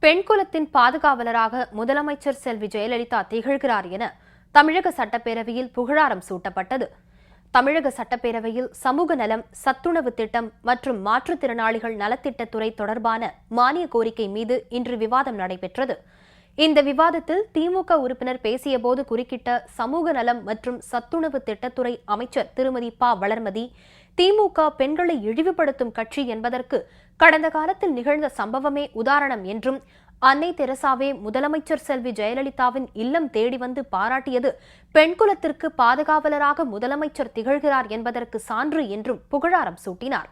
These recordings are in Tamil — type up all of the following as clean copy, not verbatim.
பெண்குலத்தின் பாதுகாவலராக முதலமைச்சர் செல்வி ஜெயலலிதா திகழ்கிறார் என தமிழக சட்டப்பேரவையில் புகழாரம் சூட்டப்பட்டது. தமிழக சட்டப்பேரவையில் சமூக நலம், சத்துணவு திட்டம் மற்றும் மாற்றுத்திறனாளிகள் நலத்திட்டத்துறை தொடர்பான மானிய கோரிக்கை மீது இன்று விவாதம் நடைபெற்றது. இந்த விவாதத்தில் திமுக உறுப்பினர் பேசியபோது குறுக்கிட்ட சமூக நலம் மற்றும் சத்துணவு திட்டத்துறை அமைச்சர் திருமதி ப. வளர்மதி, திமுக பெண்களை இழிவுபடுத்தும் கட்சி என்பதற்கு கடந்த காலத்தில் நிகழ்ந்த சம்பவமே உதாரணம் என்றும், அன்னை தெரசாவே முதலமைச்சர் செல்வி ஜெயலலிதாவின் இல்லம் தேடி வந்து பாராட்டியது பெண்குலத்திற்கு பாதுகாவலராக முதலமைச்சர் திகழ்கிறார் என்பதற்கு சான்று என்றும் புகழாரம் சூட்டினார்.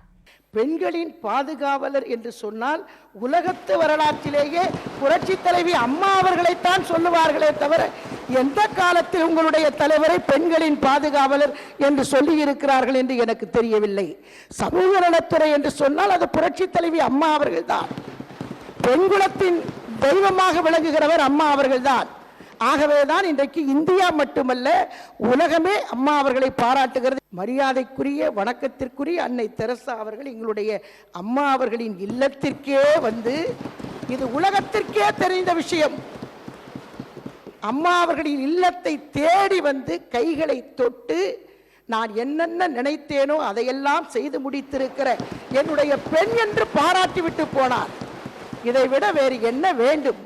பெண்களின் பாதுகாவலர் என்று சொன்னால் உலகத்து வரலாற்றிலேயே புரட்சி தலைவி அம்மா அவர்களைத்தான் சொல்லுவார்களே தவிர எந்த காலத்தில் உங்களுடைய தலைவரை பெண்களின் பாதுகாவலர் என்று சொல்லி இருக்கிறார்கள் என்று எனக்கு தெரியவில்லை. சமூக நலத்துறை என்று சொன்னால் அது புரட்சி தலைவி அம்மா அவர்கள்தான். பெண்குலத்தின் தெய்வமாக விளங்குகிறவர் அம்மா அவர்கள்தான். ஆகவேதான் இன்றைக்கு இந்தியா மட்டுமல்ல உலகமே அம்மா அவர்களை பாராட்டுகிறது. மரியாதைக்குரிய வணக்கத்திற்குரிய அன்னை தெரசா அவர்கள் எங்களுடைய அம்மா அவர்களின் இல்லத்திற்கே வந்து, இது உலகத்திற்கே தெரிந்த விஷயம், அம்மா அவர்களின் இல்லத்தை தேடி வந்து கைகளை தொட்டு நான் என்னென்ன நினைத்தேனோ அதையெல்லாம் செய்து முடித்திருக்கிற என்னுடைய பெண் என்று பாராட்டிவிட்டு போனார். இதைவிட வேறு என்ன வேண்டும்?